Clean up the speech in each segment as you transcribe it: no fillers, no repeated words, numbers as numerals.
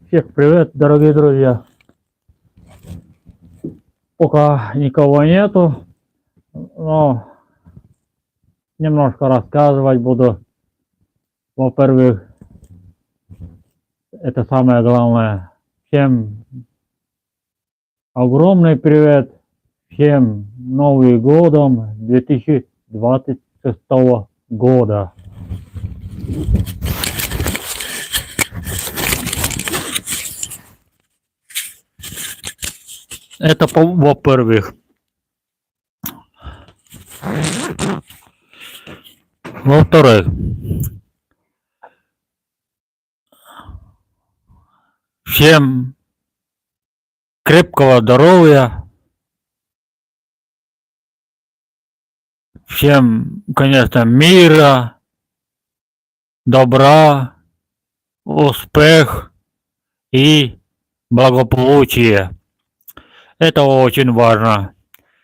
Всех привет, дорогие друзья. Пока никого нету, но немножко рассказывать буду. Во-первых, это самое главное. Всем огромный привет. Всем Новым годом 2026 года. Это во-первых. Во-вторых, всем крепкого здоровья. Всем, конечно, мира, добра, успех и благополучия. Это очень важно.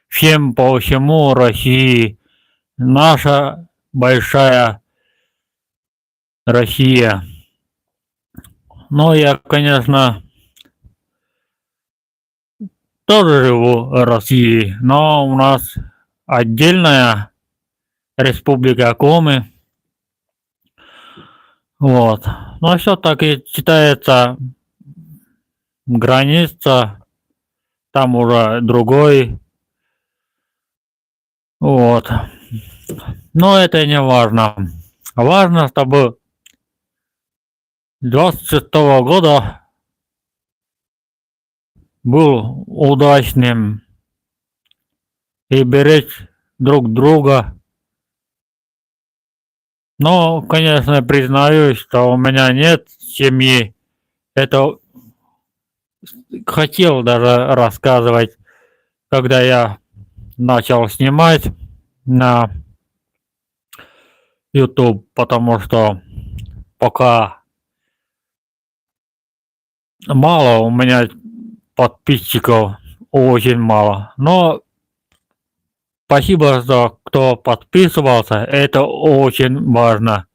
Всем по всему России. Наша большая Россия. Но я, конечно, тоже живу в России, но у нас отдельная республика Коми. Вот. Но все-таки считается граница, там уже другой. Вот. Но это не важно. Важно, чтобы 26 года был удачным и беречь друг друга. Но, конечно, признаюсь, что у меня нет семьи. Это хотел даже рассказывать, когда я начал снимать на YouTube, потому что пока мало у меня подписчиков, очень мало. Но спасибо, за кто подписывался, это очень важно.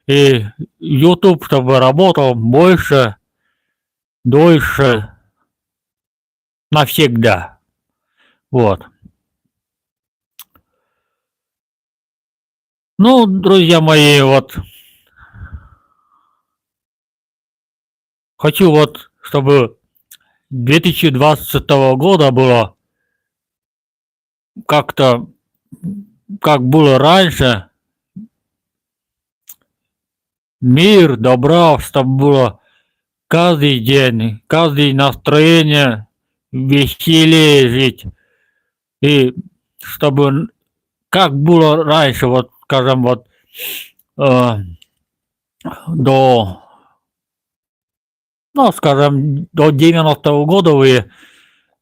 И YouTube, чтобы работал больше, дольше, навсегда. Вот. Ну, друзья мои, вот хочу вот, чтобы 2020 года было как-то, как было раньше, мир, добра, чтобы было каждый день, каждое настроение веселее жить. И чтобы, как было раньше, вот, скажем, вот, до, ну, скажем, до 90-го года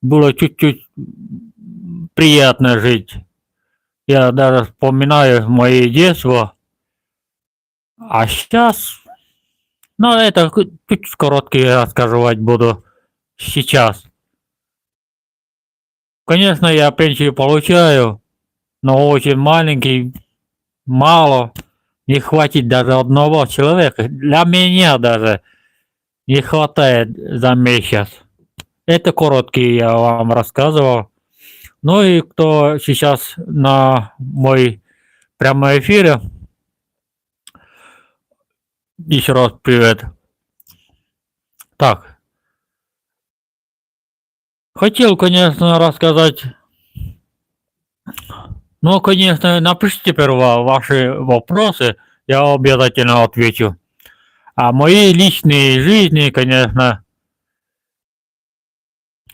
было чуть-чуть приятно жить. Я даже вспоминаю мои детство. А сейчас, ну, это чуть короткий рассказывать буду сейчас. Конечно, я пенсию получаю, но очень маленький, мало. Не хватит даже одного человека. Для меня даже не хватает за месяц. Это короткий я вам рассказывал. Ну и кто сейчас на мой прямой эфире, еще раз привет. Так, хотел, конечно, рассказать, но, конечно, напишите сперва ваши вопросы, я обязательно отвечу. А моей личной жизни, конечно,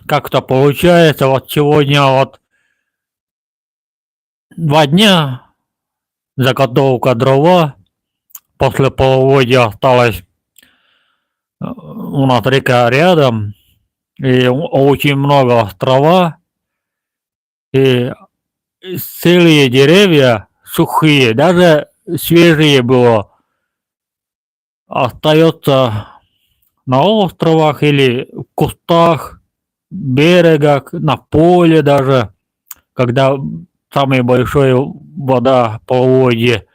как-то получается, вот сегодня вот 2 дня заготовка дрова, после половодья осталось, у нас река рядом, и очень много острова, и целые деревья сухие, даже свежие было, остается на островах или в кустах, берегах, на поле даже, когда самая большая вода половодье.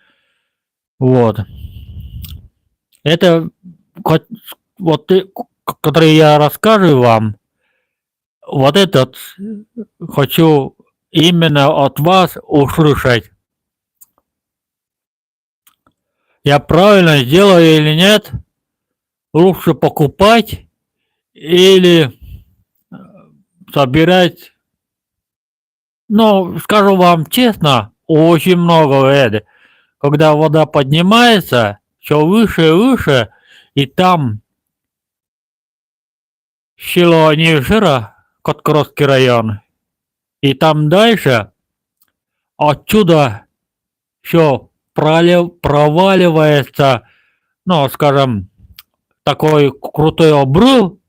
Вот. Это вот который я расскажу вам, вот этот хочу именно от вас услышать. Я правильно сделаю или нет? Лучше покупать или собирать? Ну, скажу вам честно, очень много это. Когда вода поднимается, все выше и выше, и там село Нижера, Коткородский район, и там дальше, отсюда все проваливается, ну, скажем, такой крутой обрыв,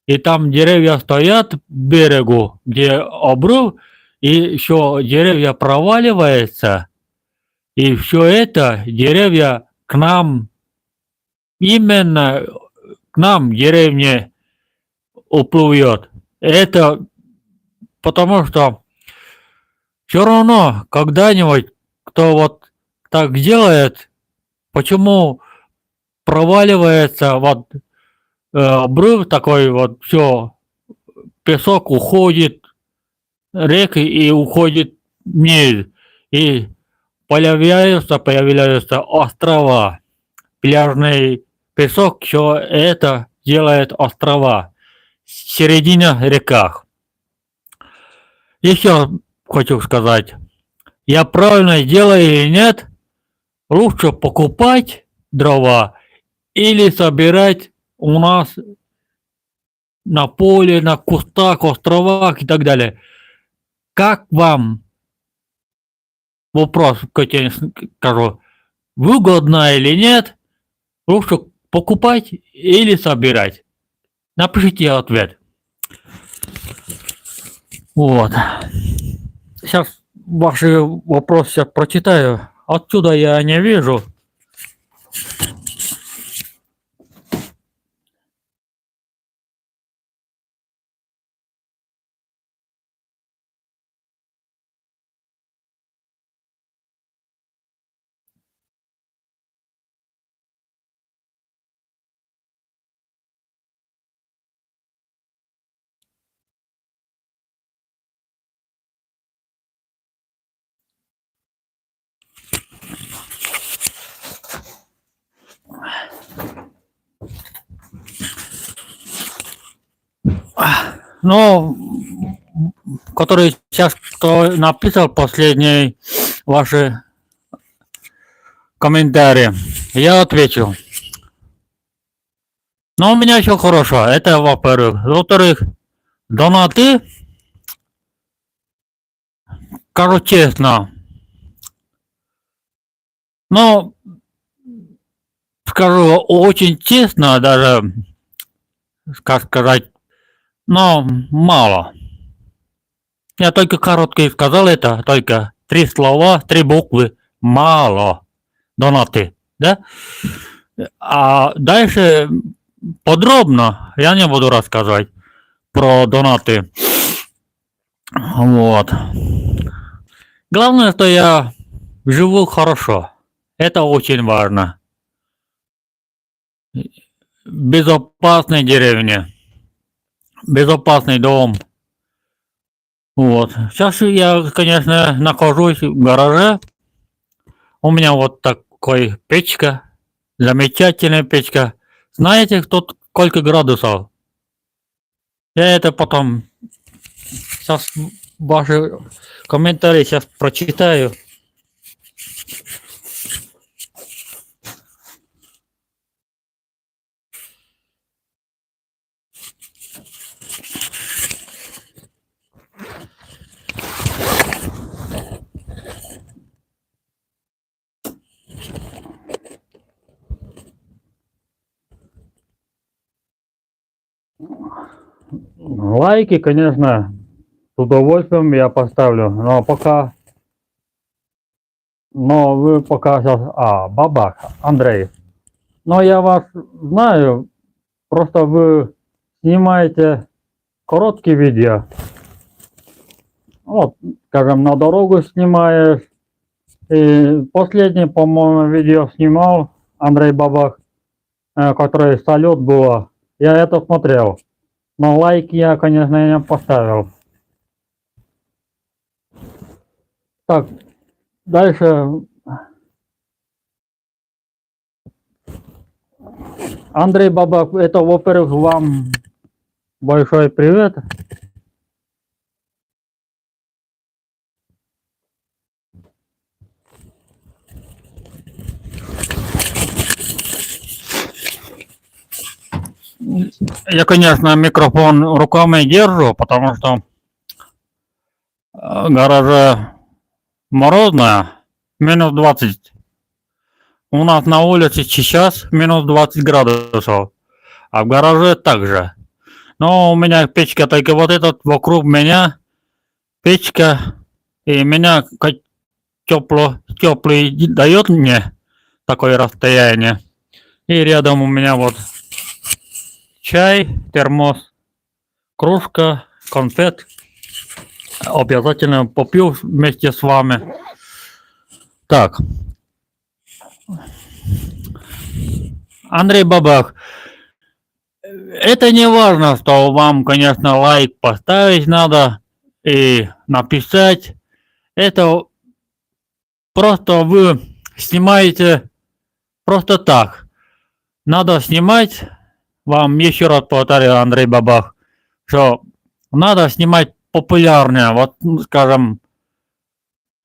и там деревья стоят к берегу, где обрыв, и еще деревья проваливаются, и все это деревья к нам, именно к нам, в деревне, уплывет. Это потому что все равно когда-нибудь, кто вот так делает, почему проваливается вот обрыв такой вот, все, песок уходит, реки и уходит вниз, и появляются острова, пляжный песок, все это делает острова, середина реках. Еще хочу сказать, я правильно делаю или нет, лучше покупать дрова или собирать у нас на поле, на кустах, островах и так далее. Как вам, вопрос, как я скажу, выгодно или нет, лучше покупать или собирать? Напишите ответ. Вот. Сейчас ваши вопросы прочитаю. Отсюда я не вижу. Но который сейчас кто написал последние ваши комментарии, я ответил. Но у меня все хорошо, это во-первых. Во-вторых, донаты, скажу честно, но скажу очень честно, даже, как сказать, но мало. Я только короткий сказал это, только 3 слова, 3 буквы, мало. Донаты, да? А дальше подробно я не буду рассказывать про донаты. Вот. Главное, что я живу хорошо. Это очень важно. В безопасной деревне. безопасный дом. Вот. Сейчас я, конечно, нахожусь в гараже. У меня вот такой печка. Замечательная печка. Знаете, сколько градусов? Я это потом... Сейчас ваши комментарии сейчас прочитаю. Лайки, конечно, с удовольствием я поставлю, но пока... Но вы пока сейчас... Бабак, Андрей. Но я вас знаю, просто вы снимаете короткие видео. Вот, скажем, на дорогу снимаешь. И последнее, по-моему, видео снимал Андрей Бабак, который салют было. Я это смотрел. Но лайк я, конечно, не поставил. Так, дальше. Андрей Бабак, это, во-первых, вам большой привет. Я, конечно, микрофон руками держу, потому что в гараже морозно, минус 20. У нас на улице сейчас минус 20 градусов, а в гараже также. Но у меня печка только вот этот вокруг меня печка, и меня теплый дает мне такое расстояние. И рядом у меня вот чай, термос, кружка, конфет. Обязательно попью вместе с вами. Так. Андрей Бабак, это не важно, что вам, конечно, лайк поставить надо и написать. Это просто вы снимаете просто так. Надо снимать, вам еще раз повторяю, Андрей Бабак, что надо снимать популярное, вот, скажем,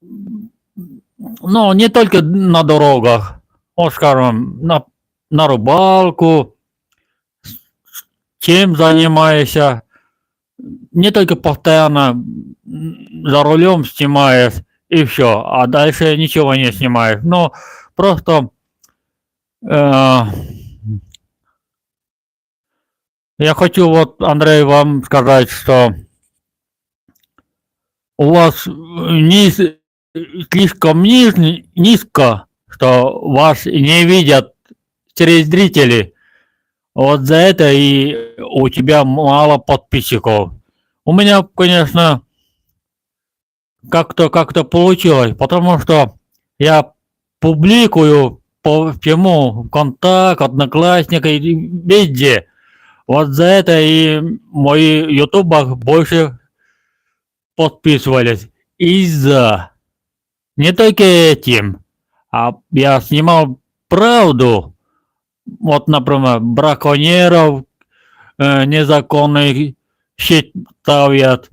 ну, не только на дорогах, вот, скажем, на рыбалку, чем занимаешься, не только постоянно за рулем снимаешь и все, а дальше ничего не снимаешь. Но просто я хочу вот, Андрей, вам сказать, что у вас слишком низко, что вас не видят телезрители. Вот за это и у тебя мало подписчиков. У меня, конечно, как-то получилось, потому что я публикую по всему ВКонтакте, Одноклассники, везде. Вот за это и мои ютубах больше подписывались. Из-за не только этим, а я снимал правду. Вот, например, браконьеров незаконных ставят,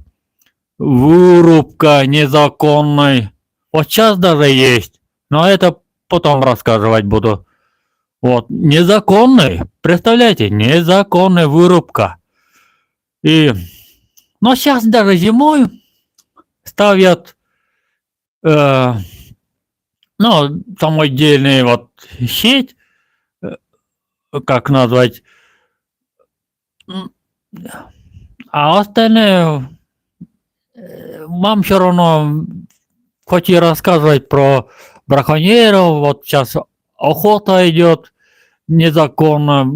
вырубка незаконной. Вот сейчас даже есть, но это потом рассказывать буду. Вот, незаконный, представляете, незаконная вырубка. Но сейчас даже зимой ставят, самодельные вот сеть, как назвать, а остальное вам все равно, хоть и рассказывать про браконьеров, вот сейчас охота идет незаконно,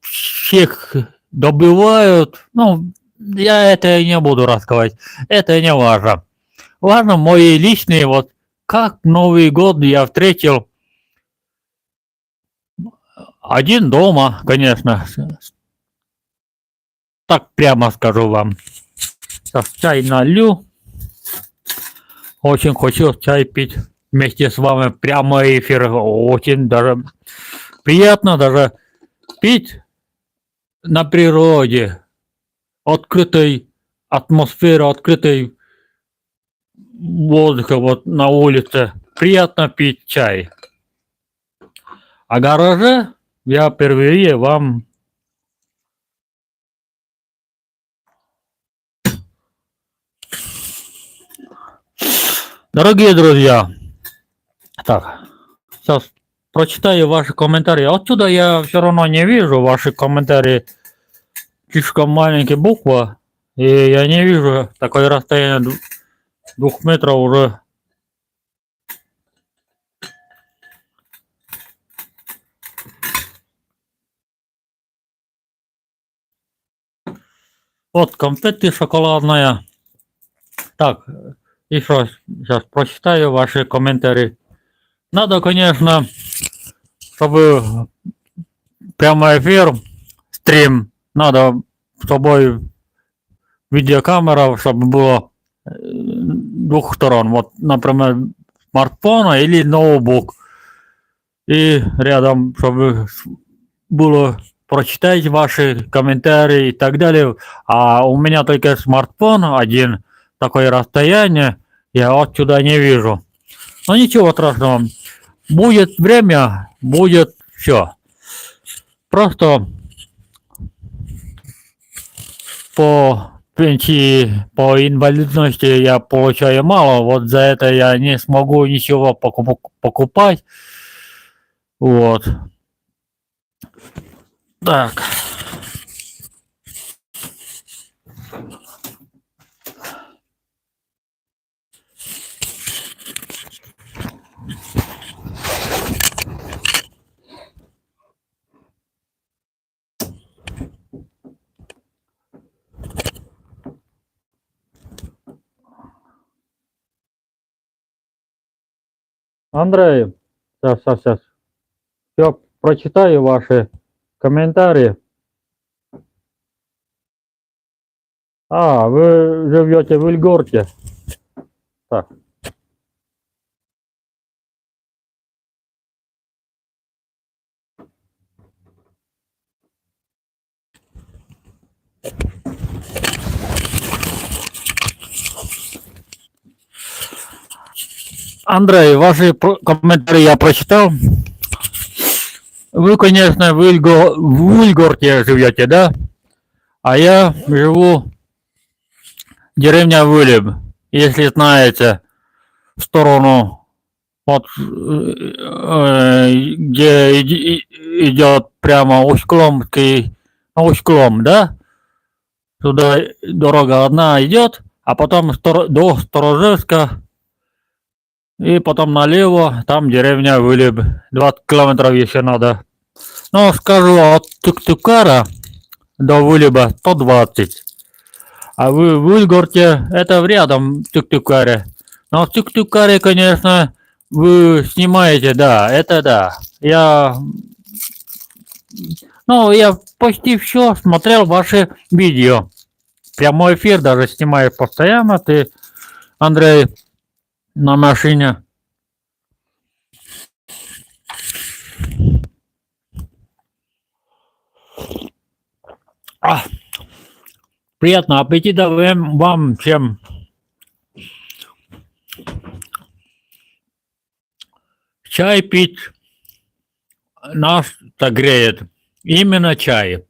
всех добывают, я это не буду рассказывать, это не важно. Важно мои личные, вот как Новый год я встретил один дома, конечно, так прямо скажу вам. Сейчас чай налью. Очень хочу чай пить вместе с вами. Прямо эфир. Очень даже приятно даже пить на природе. Открытой атмосферы, открытой воздуха вот на улице. Приятно пить чай. А гараже я впервые вам дорогие друзья, так, сейчас прочитаю ваши комментарии. Отсюда я все равно не вижу ваши комментарии. Слишком маленькая буква, и я не вижу такое расстояние 2 метров уже. Вот конфеты шоколадная. Так, еще сейчас прочитаю ваши комментарии. Надо, конечно, чтобы прямой эфир, стрим, надо с собой видеокамера, чтобы было 2 сторон. Вот, например, смартфона или ноутбук. И рядом, чтобы было прочитать ваши комментарии и так далее. А у меня только смартфон один, такое расстояние, я отсюда не вижу. Но ничего страшного. Будет время, будет все. Просто по пенсии, по инвалидности я получаю мало. Вот за это я не смогу ничего покупать. Вот. Так. Андрей, сейчас. Я прочитаю ваши комментарии. А, вы живете в Ильгорте. Так. Андрей, ваши комментарии я прочитал. Вы, конечно, в Ильгорте живете, да? А я живу в деревне Вылеб. Если знаете, в сторону, вот, где идет прямо Усть-Клом, да? Туда дорога одна идет, а потом до Сторожевска, и потом налево, там деревня Вылеб. 20 километров еще надо. Ну, скажу, от Тук-Тукара до Вылеба 120. А вы в Ильгорте, это рядом в Тук-Тукаре. Но в Тук-Тукаре, конечно, вы снимаете, да, это да. Я почти все смотрел ваши видео. Прямой эфир даже снимаю постоянно. Ты, Андрей, на машине. Приятного аппетита вам всем. Чай пить нас-то греет. Именно чай.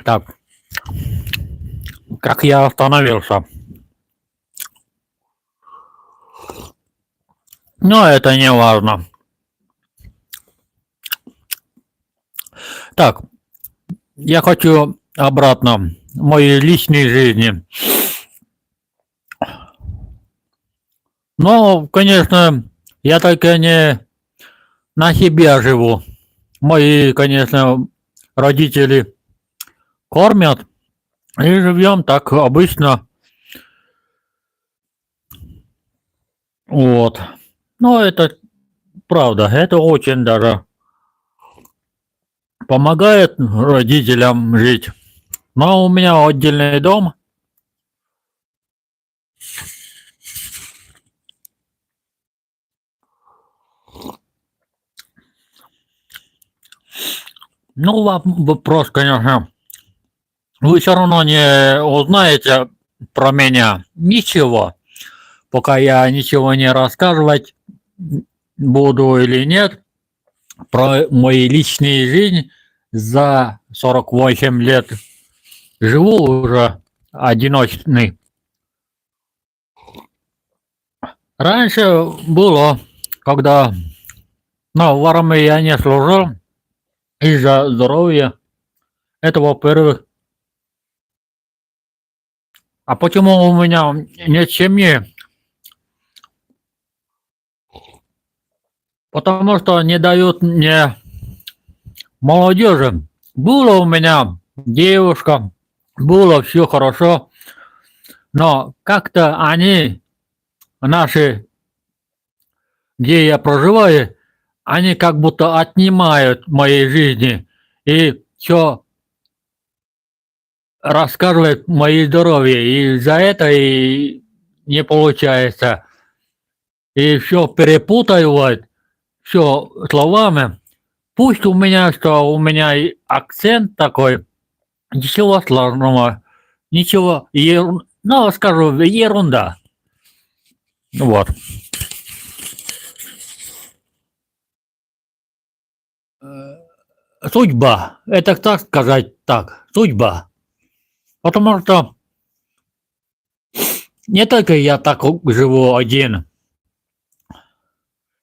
Так, как я остановился? Но это не важно. Так, я хочу обратно в моей личной жизни. Но, конечно, я только не на себя живу. Мои, конечно, родители кормят и живем так обычно. Вот. Но это правда, это очень даже помогает родителям жить. Но у меня отдельный дом. Ну, вопрос, конечно. Вы все равно не узнаете про меня ничего, пока я ничего не рассказывать буду или нет про мои личные жизни. За 48 лет живу уже одиночный. Раньше было, когда в армии я не служил из-за здоровья. Это во-первых. А почему у меня нет семьи? Потому что не дают мне молодежи. Было у меня девушка, было все хорошо, но как-то они, наши, где я проживаю, они как будто отнимают моей жизни и все рассказывают мои здоровье, и за это и не получается. И все перепутают, все словами. Пусть у меня, что у меня и акцент такой, ничего сложного, ничего, ну, скажу, ерунда. Вот. Судьба, это так сказать так, судьба. Потому что не только я так живу один.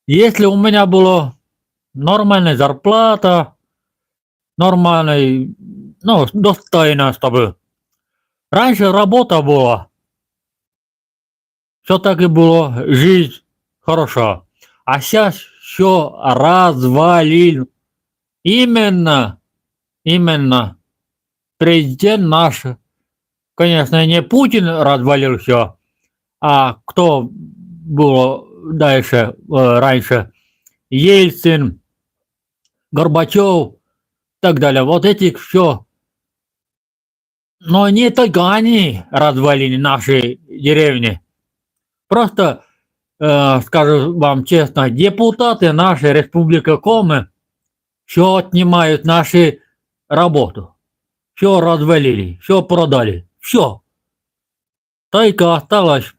Если у меня была нормальная зарплата, нормальный, ну, достойно, чтобы раньше работа была, все так и было, жизнь хороша. А сейчас все развалил. Именно президент наш, конечно, не Путин развалил все, а кто был дальше, раньше, Ельцин, Горбачев и так далее. Вот этих все. Но не только они развалили наши деревни. Просто, скажу вам честно, депутаты нашей Республики Коми все отнимают нашу работу. Все развалили, все продали. Все. Только осталась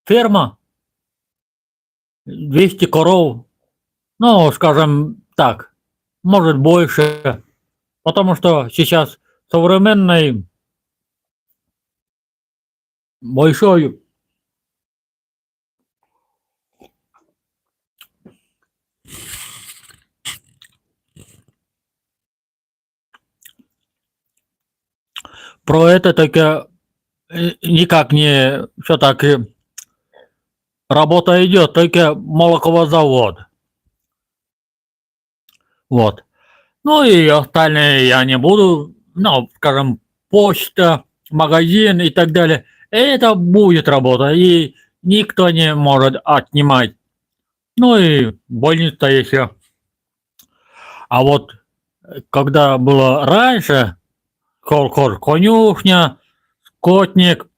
ферма, 200 коров. Ну, скажем так, может больше. Потому что сейчас современный большой про это только никак не все так работа идет, только молоковозавод. Вот. Ну и остальные я не буду, ну, скажем, почта, магазин и так далее. Это будет работа, и никто не может отнимать. Ну и больница еще. А вот когда было раньше, колхоз, конюшня, скотник,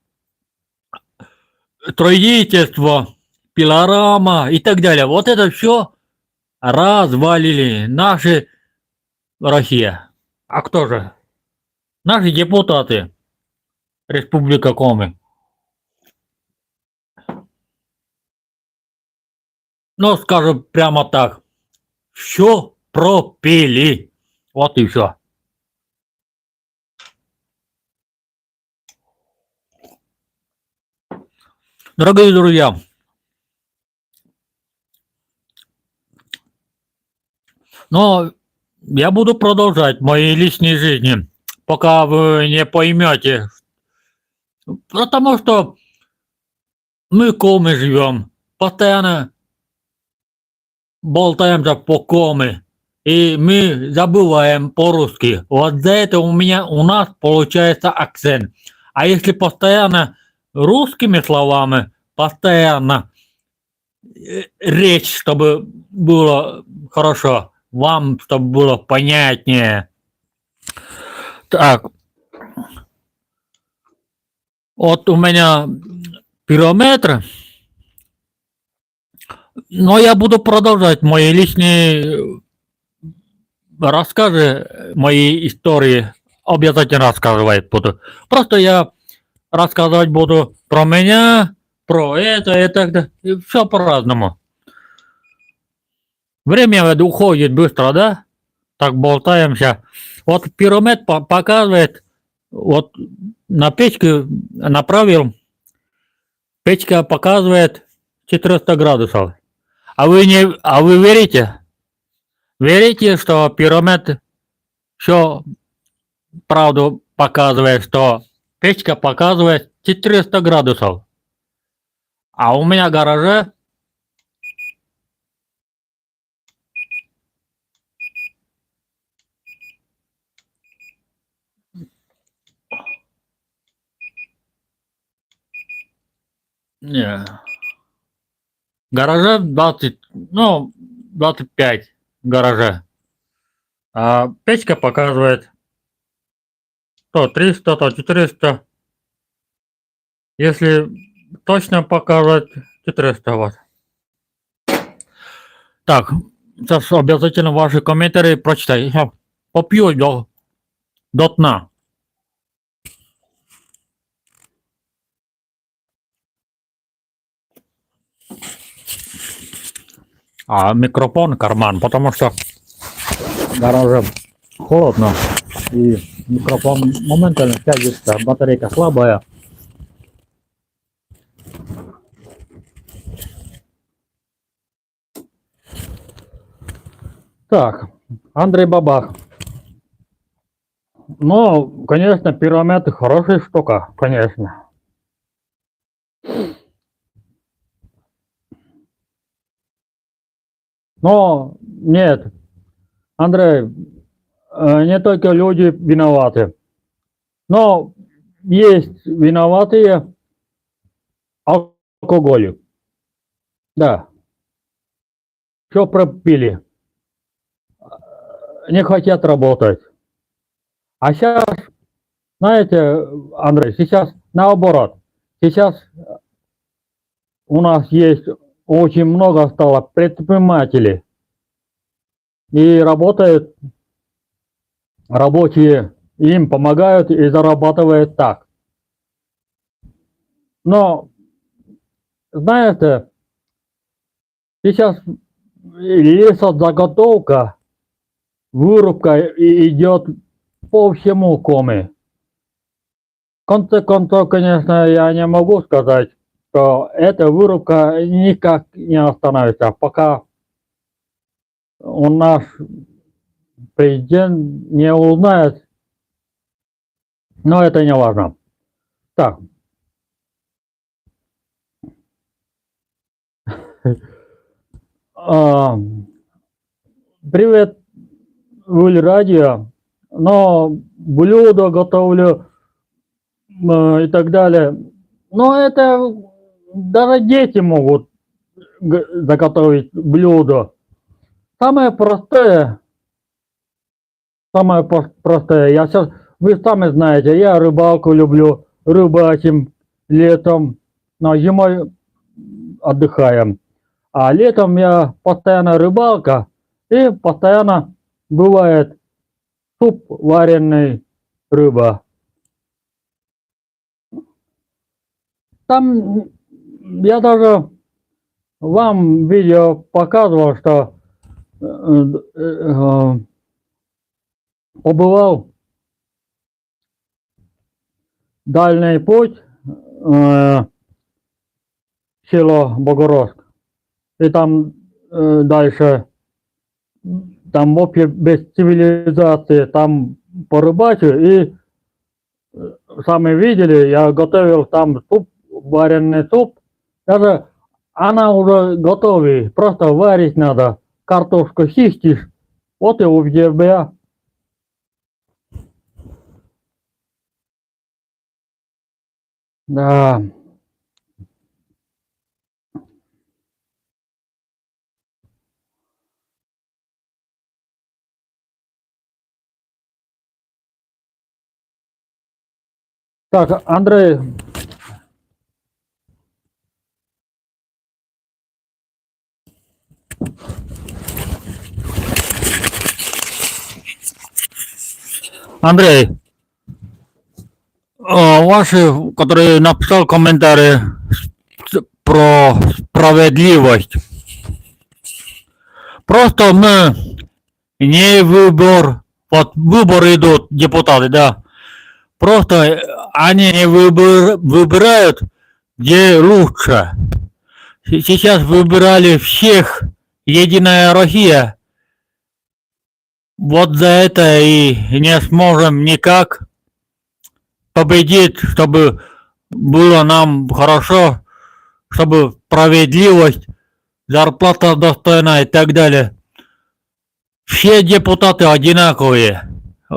строительство, пилорама и так далее. Вот это все развалили наши Россия. А кто же? Наши депутаты Республика Коми. Ну, скажем прямо так. Все пропили. Вот и все. Дорогие друзья, но я буду продолжать мои личные жизни, пока вы не поймете. Потому что мы Коми живем, постоянно болтаемся по Коми. и мы забываем по-русски. Вот за это у нас получается акцент. А если постоянно русскими словами, постоянно речь, чтобы было хорошо, вам, чтобы было понятнее. Так, вот у меня пирометр, но я буду продолжать мои личные рассказы, мои истории. Обязательно рассказывать буду. Просто я рассказывать буду про меня, про это и так далее. И все по-разному. Время уходит быстро, да? Так болтаемся. Вот пиромет показывает, вот на печке направил, печка показывает 400 градусов. А вы верите? Верите, что пиромет все правду показывает, что печка показывает 400 градусов. А у меня в гараже не, в гараже 20, ну, 25 в гараже. А печка показывает то 300, то 400. Если точно показывать 400 Вт. Так, сейчас обязательно ваши комментарии прочитай. Я попью до дна. А микрофон карман, потому что в гараже холодно. И микрофон моментально тягивается, батарейка слабая. Так, Андрей Бабах. Ну, конечно, пиромет хорошая штука, конечно. Но нет, Андрей, не только люди виноваты. Но есть виноватые алкоголик. Да. Все пропили. Не хотят работать. А сейчас, знаете, Андрей, сейчас наоборот. Сейчас у нас есть очень много стало предпринимателей. И работают рабочие, им помогают и зарабатывают так. Но, знаете, сейчас лесозаготовка, вырубка идет по всему Коми. В конце концов, конечно, я не могу сказать, что эта вырубка никак не остановится, пока у нас президент не узнает, но это не важно. Так. Привет, Вуль Радио. Но блюдо готовлю и так далее. Но это даже дети могут заготовить блюдо. Самое простое. Я сейчас, вы сами знаете, я рыбалку люблю, рыбачим летом, но зимой отдыхаем. А летом я постоянно рыбалка, и постоянно бывает суп вареный, рыба. Там я даже вам видео показывал, что побывал дальний путь, село Богородск. И там дальше, там вообще без цивилизации, там порыбачу, и сами видели, я готовил там суп, вареный суп. Даже она уже готовый, просто варить надо. Картошку чистишь, Вот и у тебя. Да. Так, Андрей. Андрей, ваши, которые написал комментарии про справедливость. Просто мы не выбор, вот выборы идут, депутаты, да. Просто они не выбирают, где лучше. Сейчас выбирали всех Единая Россия. Вот за это и не сможем никак победить, чтобы было нам хорошо, чтобы справедливость, зарплата достойная и так далее. Все депутаты одинаковые,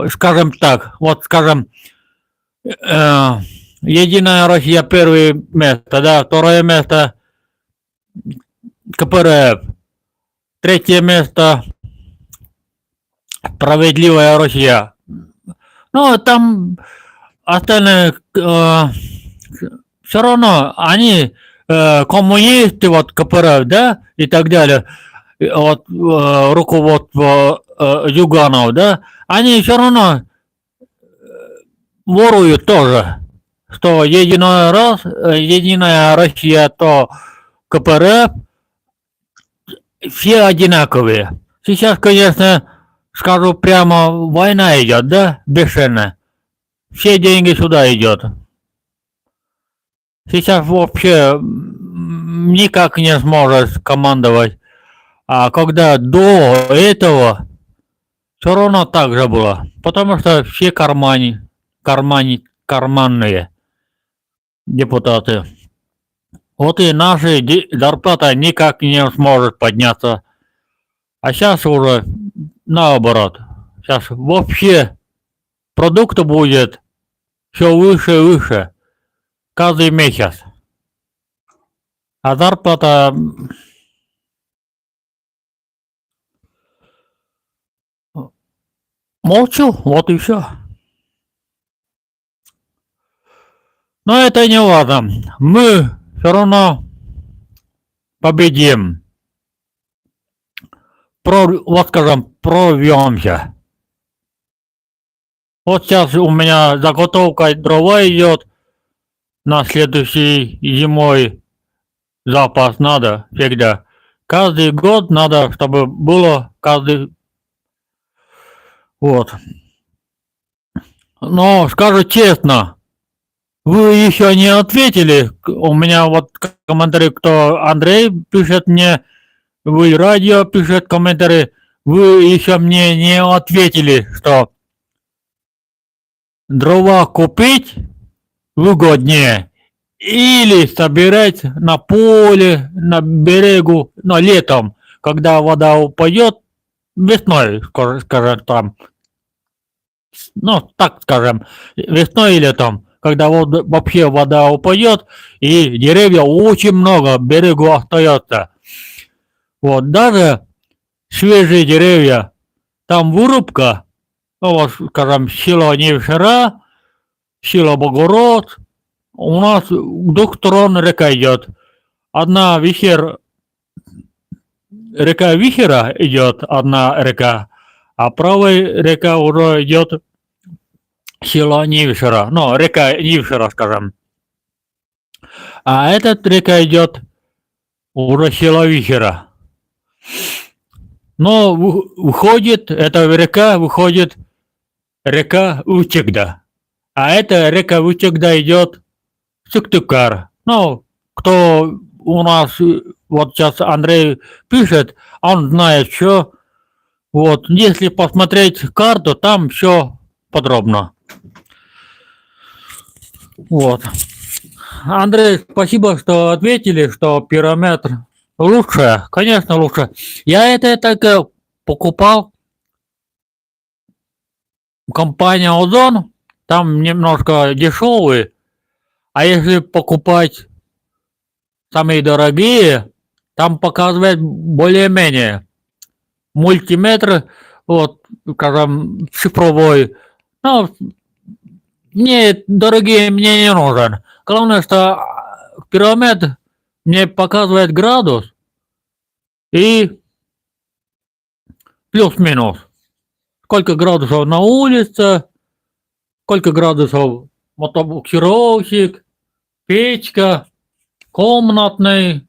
скажем так. Вот, скажем, Единая Россия первое место, да, второе место КПРФ, третье место Справедливая Россия. Ну, там остальные все равно они коммунисты, вот КПРФ, да, и так далее, вот руководство Зюганов, да, они все равно воруют тоже, что Единая Россия, то КПРФ, все одинаковые. Сейчас, конечно, скажу прямо, война идет, да, бешеная. Все деньги сюда идет. Сейчас вообще никак не сможешь командовать. А когда до этого все равно так же было. Потому что все карманные депутаты. Вот и наши зарплата никак не сможет подняться. А сейчас уже наоборот. Сейчас вообще продукт будет все выше и выше. Каждый месяц. А зарплата... Молчу, вот и все. Но это не важно. Мы все равно победим. Вот скажем, прорвемся. Вот сейчас у меня заготовка дрова идет. На следующей зимой запас надо всегда. Каждый год надо, чтобы было каждый... Вот. Но скажу честно, вы еще не ответили. У меня вот комментарий, кто Андрей пишет мне, вы радио пишет комментарий. Вы еще мне не ответили, что дрова купить выгоднее или собирать на поле, на берегу, но летом, когда вода упадет, весной, скажем там, ну так скажем, весной или летом, когда вообще вода упадет и деревья очень много берегу остается. Вот даже свежие деревья, там вырубка, ну вот скажем, село Невшира, село Богород, у нас с двух сторон река идет. Одна река Вихера идет, одна река, а правая река уже идет село Невшира, ну, река Невшира, скажем. А эта река идет уже село Вихера. Но выходит, эта река выходит река Утегда. А эта река Утегда идет Сыктывкар. Ну, кто у нас, вот сейчас Андрей пишет, он знает, что вот, если посмотреть карту, там все подробно. Вот. Андрей, спасибо, что ответили, что пирометр лучше, конечно, лучше. Я это так покупал компания Озон, там немножко дешевый, а если покупать самые дорогие, там показывает более-менее мультиметр, вот, скажем, цифровой. Ну, мне дорогие мне не нужен. Главное, что пирамид мне показывает градус и плюс-минус. Сколько градусов на улице, сколько градусов мотобуксировщик, печка, комнатный,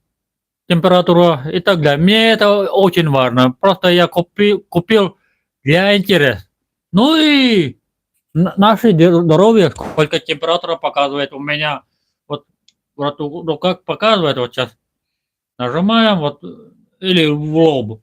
температура и так далее. Мне это очень важно. Просто я купил для интереса. Ну и наше здоровье, сколько температура показывает у меня. Вот, вот в руках показывает, вот сейчас нажимаем, вот, или в лоб.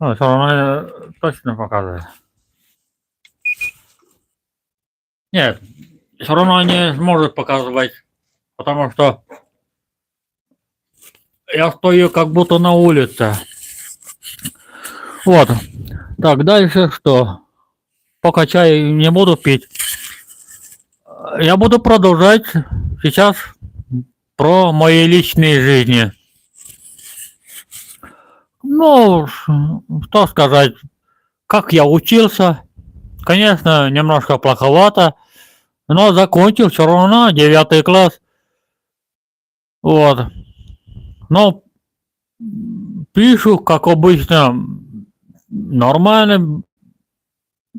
Ну, все равно точно показывает. Нет, все равно не сможет показывать, потому что я стою как будто на улице. Вот. Так, дальше что? Пока чай не буду пить. Я буду продолжать сейчас про мои личные жизни. Ну, что сказать, как я учился. Конечно, немножко плоховато, но закончил все равно 9 класс. Вот. Но пишу, как обычно, нормально.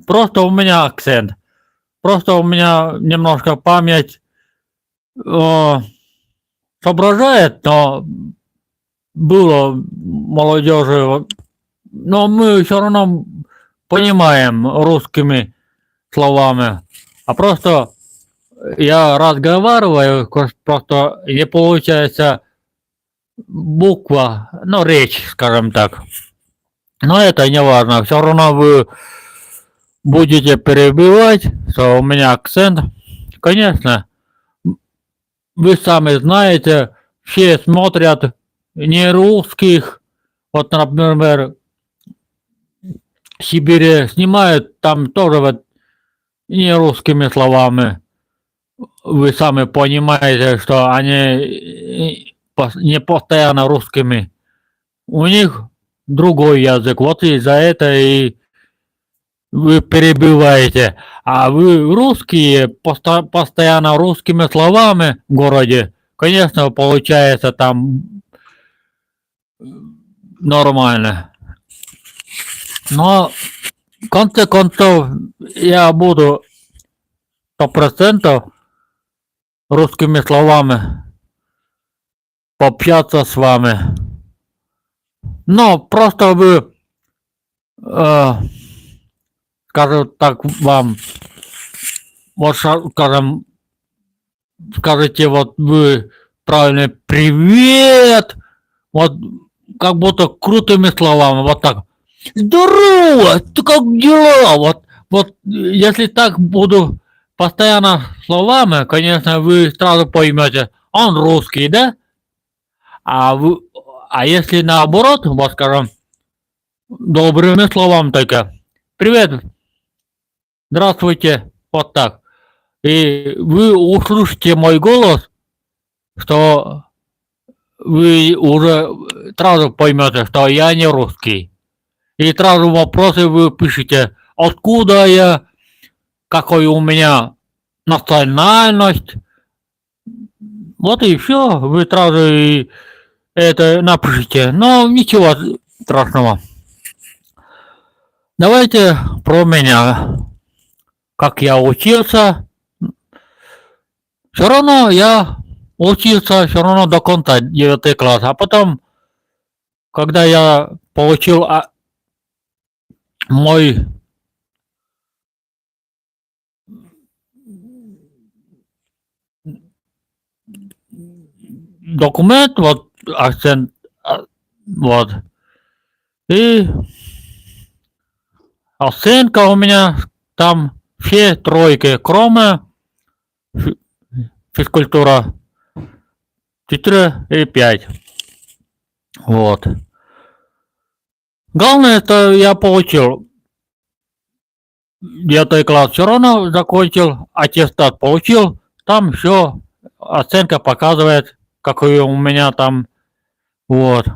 Просто у меня акцент. Просто у меня немножко память э, соображает, но было молодежи, но мы все равно понимаем русскими словами. А просто я разговариваю, просто не получается буква, ну, речь, скажем так. Но это не важно, все равно вы будете перебивать, что у меня акцент. Конечно, вы сами знаете, все смотрят не русских, вот, например, в Сибири снимают, там тоже вот не русскими словами. Вы сами понимаете, что они не постоянно русскими. У них другой язык. Вот из-за этого и вы перебиваете. А вы русские, постоянно русскими словами в городе, конечно, получается там нормально. Но в конце концов я буду 100% русскими словами пообщаться с вами. Но просто вы, э, скажем так, вам, вот скажем, скажете, вот вы правильно привет, вот как будто крутыми словами, вот так. Здорово, ты как дела? Вот если так буду постоянно словами, конечно, вы сразу поймете, он русский, да? А вы, а если наоборот, вот скажем, добрыми словами только. Привет, здравствуйте, вот так. И вы услышите мой голос, что вы уже сразу поймете, что я не русский. И сразу вопросы вы пишете, откуда я, какой у меня национальность. Вот и все, вы сразу и это напишите. Но ничего страшного. Давайте про меня. Как я учился. Все равно я учился все равно до конца 9 класс. А потом, когда я получил мой документ, вот, акцент, вот, и оценка у меня там все тройки, кроме физкультура 4 и 5. Вот. Главное, что я получил 9 класс, все равно закончил, аттестат получил, там все, оценка показывает, какой у меня там, вот.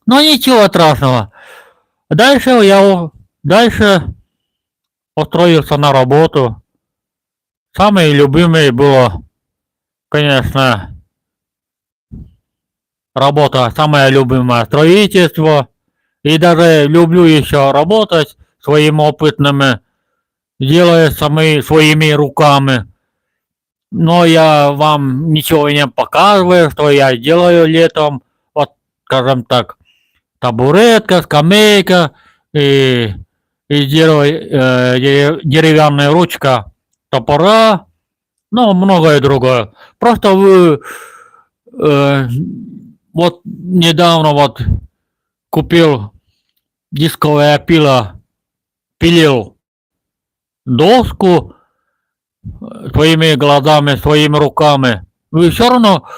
Но ничего страшного. Дальше устроился на работу. Самое любимое было, конечно, работа, самая любимая строительство. И даже люблю еще работать своими опытными, делая своими руками. Но я вам ничего не показываю, что я делаю летом. Вот, скажем так, табуретка, скамейка и деревянная ручка топора, ну, многое другое. Просто вот недавно вот купил дисковая пила, пилил доску своими глазами, своими руками. Вы все равно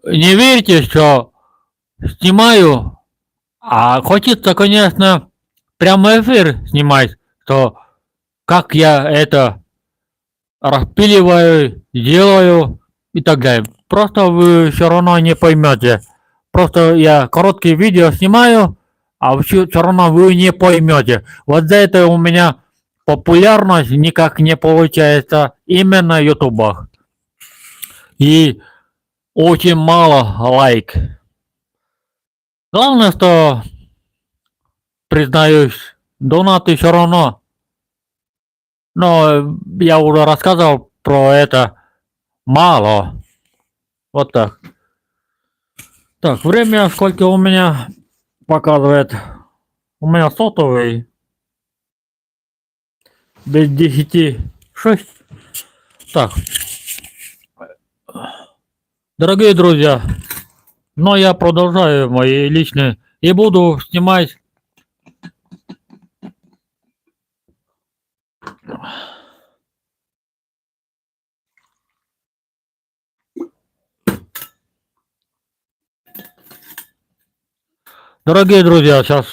не верите, что снимаю, а хочется, конечно, прямой эфир снимать, что как я это распиливаю, делаю и так далее. Просто вы все равно не поймете. Просто я короткие видео снимаю, а все равно вы не поймете. Вот за это у меня популярность никак не получается именно в ютубах. И очень мало лайк. Главное, что, признаюсь, донаты все равно. Но я уже рассказывал про это мало. Вот так. Так, время сколько у меня показывает? У меня сотовый. Без 10:06. Так. Дорогие друзья, но я продолжаю мои личные и буду снимать. Дорогие друзья, сейчас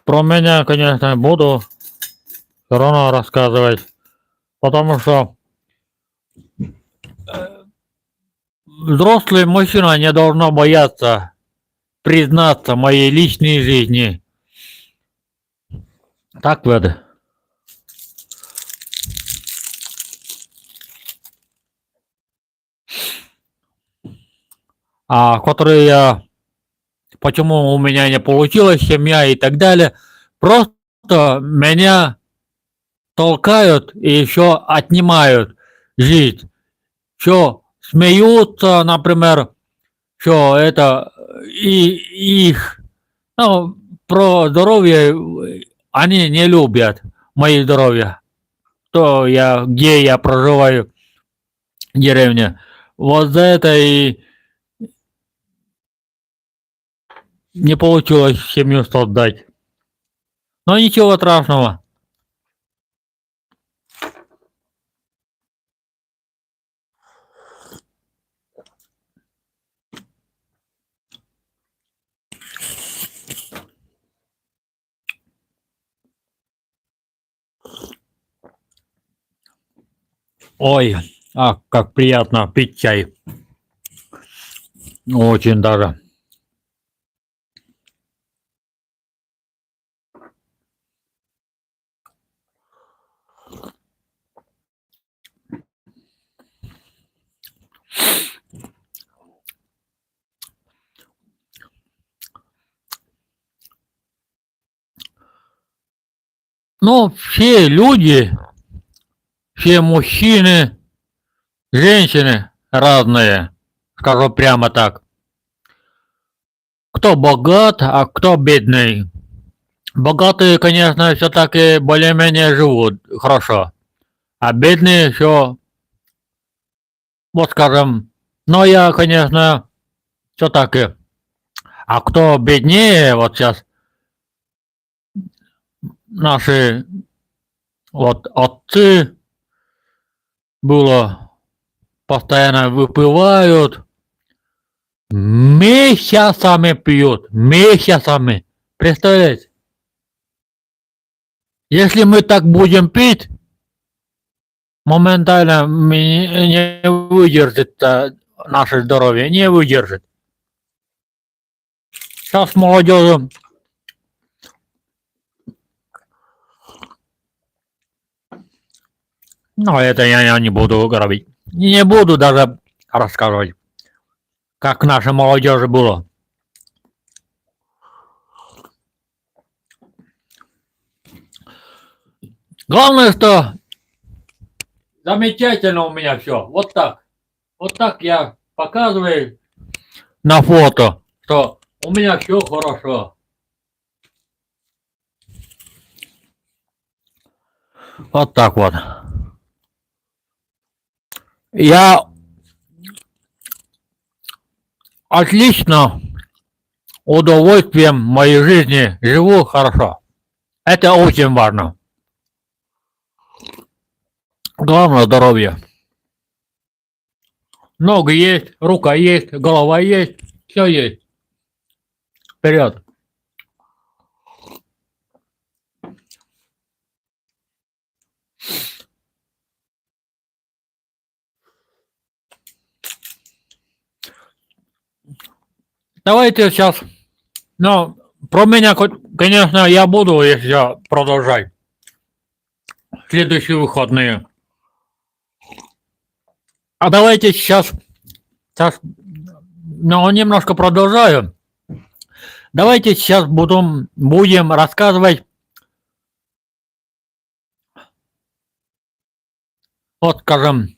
про меня, конечно, буду все равно рассказывать, потому что взрослый мужчина не должно бояться признаться в моей личной жизни. Так вот. А которые я, почему у меня не получилось, семья и так далее, просто меня толкают и еще отнимают жизнь. Все смеются, например, все это, и их, ну, про здоровье они не любят, мои здоровья, где я проживаю, в деревне. Вот за это и не получилось семью создать. Но ничего страшного. Ой, как приятно пить чай. Очень даже. Но все люди, все мужчины, женщины разные, скажу прямо так. Кто богат, а кто бедный. Богатые, конечно, все-таки более-менее живут хорошо. А бедные еще, вот скажем, Но я, конечно, все-таки, а кто беднее, вот сейчас наши вот отцы было постоянно выпивают, месяцами пьют, месяцами. Представляете? Если мы так будем пить, моментально не выдержит наше здоровье, не выдержит. Сейчас молодежь, но это я не буду говорить. Не буду даже рассказывать, как наша молодежь было. Главное, что замечательно у меня все. Вот так. Вот так я показываю на фото, что у меня все хорошо. Вот так вот. Я отлично, удовольствием моей жизни живу хорошо. Это очень важно. Главное здоровье. Ноги есть, рука есть, голова есть, все есть. Вперед. Давайте сейчас, ну, про меня, конечно, я буду, если продолжать. Следующие выходные. А давайте сейчас, ну, немножко продолжаю. Давайте сейчас будем рассказывать, вот, скажем,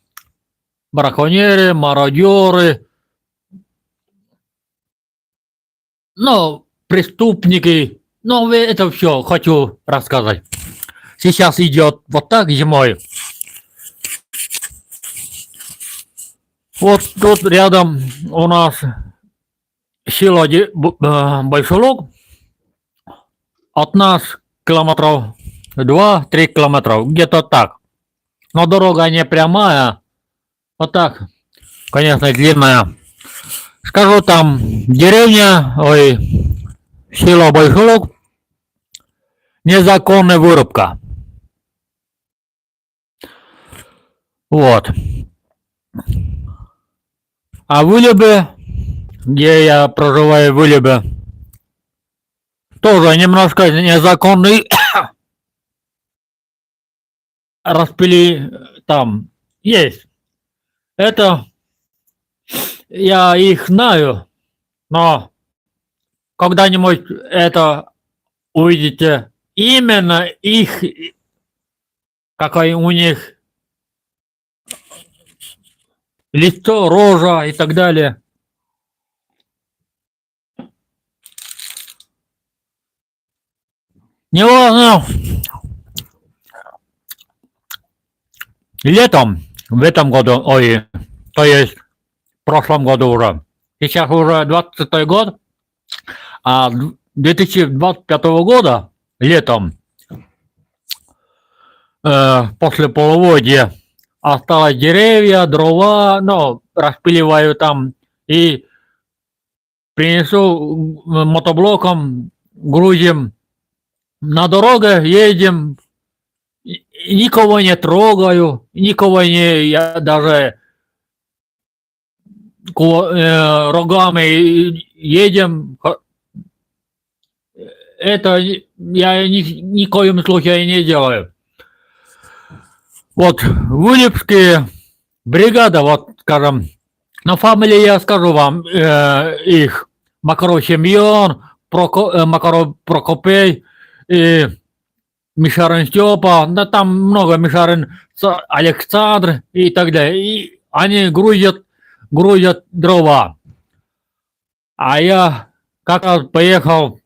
браконьеры, мародеры, ну, преступники. Ну, это все хочу рассказать. Сейчас идет вот так зимой. Вот тут рядом у нас село Большой Луг. От нас километров 2-3 километров, где-то так. Но дорога не прямая, вот так, конечно, длинная. Скажу, там деревня, село Большой Луг, незаконная вырубка. Вот. А в Вылебе, где я проживаю в Вылебе, тоже немножко незаконный распили там есть. Это я их знаю, но когда-нибудь это увидите именно их, какое у них лицо, рожа и так далее. Неважно. Летом в этом году, то есть в прошлом году уже, сейчас уже 20-й год, а 2025 года летом, после половодья, осталось деревья, дрова, ну, распиливаю там и принесу мотоблоком, грузим на дороге, едем, никого не трогаю, никого не, я даже рогами едем. Это я ни в коем случае не делаю. Вот Вылебские бригада, вот скажем, на фамилии я скажу вам их: Макаров Семен, Макаров Прокопей, и Мишарин Степа, да там много, Мишарин Александр и так далее. И они грузят дрова. А я как раз поехал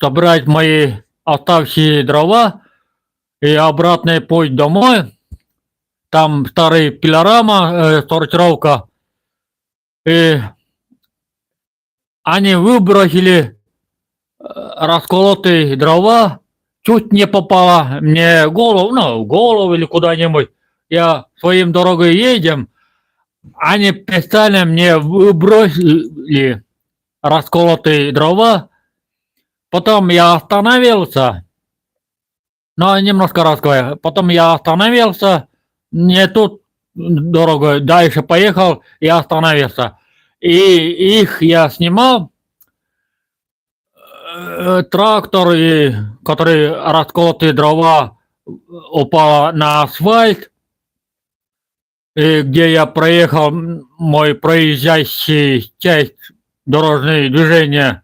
собрать мои оставшиеся дрова и обратный путь домой. там старый пилорама, сортировка, и они выбросили расколотые дрова, чуть не попало мне в голову, ну, в голову или куда-нибудь. Я своим дорогой едем, они специально мне выбросили расколотые дрова. Потом я остановился, но немножко рассказываю. Потом я остановился, не тут дорогой, дальше поехал и остановился. И их я снимал, трактор, который расколотые дрова, упал на асфальт, и где я проехал мой проезжающий часть дорожного движения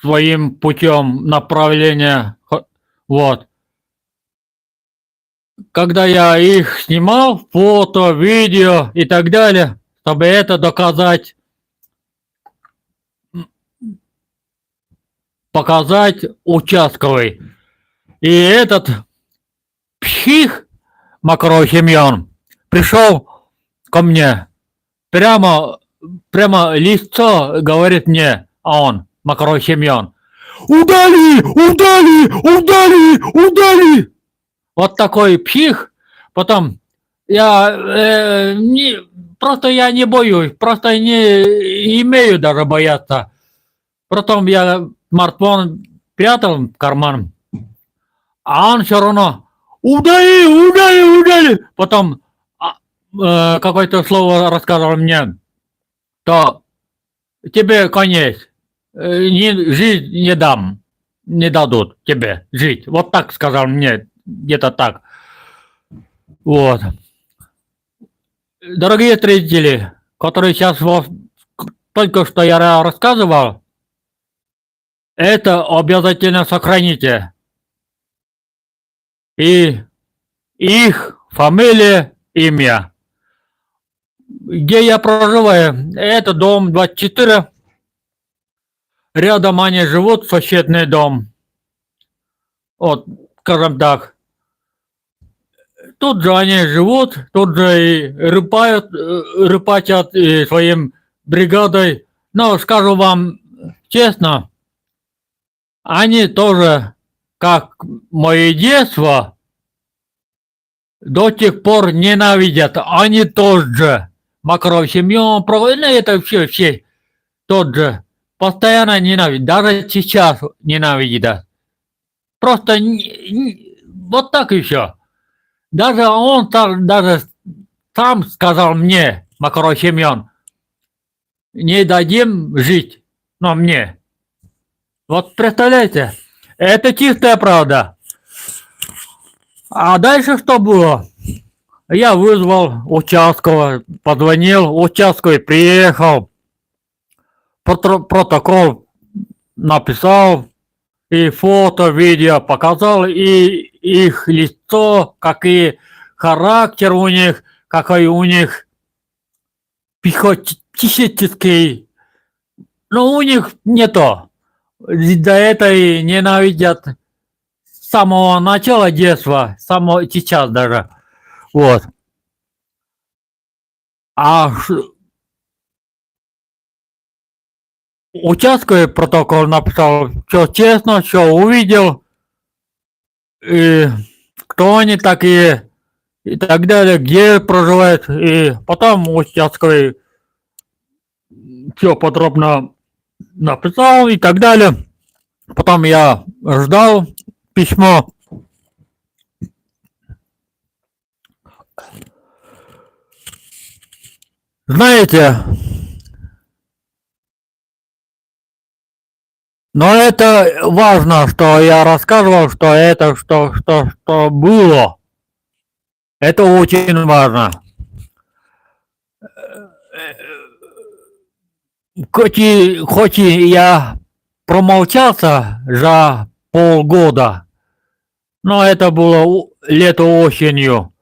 своим путем направления. Вот. Когда я их снимал, фото, видео и так далее, чтобы это доказать, показать участковый. И этот псих Макаров Семен пришел ко мне, прямо лицо говорит мне, а он, Макаров Семен: удали, удали, удали, удали. Вот такой псих. Потом я просто я не боюсь, просто не имею даже бояться. Потом я смартфон прятал в карман, а он все равно удали, удали, удали. Потом какое-то слово рассказывал мне, то тебе конец, жизнь не дам, не дадут тебе жить. Вот так сказал мне, где-то так. Вот. Дорогие зрители, которые сейчас только что я рассказывал, это обязательно сохраните. И их фамилия, имя. Где я проживаю? Это дом 24. Рядом они живут, соседний дом. Вот, скажем так. Тут же они живут, тут же и рыбачат и своим бригадой. Но скажу вам честно, они тоже, как мое детство, до сих пор ненавидят. Они тоже. Макаров Семен, это все тот же. Постоянно ненавидят. Даже сейчас ненавидят. Просто вот так и все. Даже он даже сам сказал мне, Макаров Семен, не дадим жить, но мне. Вот представляете, это чистая правда. А дальше что было? Я вызвал участкового, позвонил, участковый приехал, протокол написал, и фото, видео показал, и их лицо, какой характер у них, какой у них психический. Но у них не то. За это и ненавидят с самого начала детства, самого сейчас даже. Вот. А участковый протокол написал, что честно, что увидел, и кто они такие, и так далее, где проживают. И потом участковый все подробно написал и так далее. Потом я ждал письмо. Знаете, но это важно, что я рассказывал, что это, что было. Это очень важно. Хоть и я промолчался за полгода, но это было лето-осенью.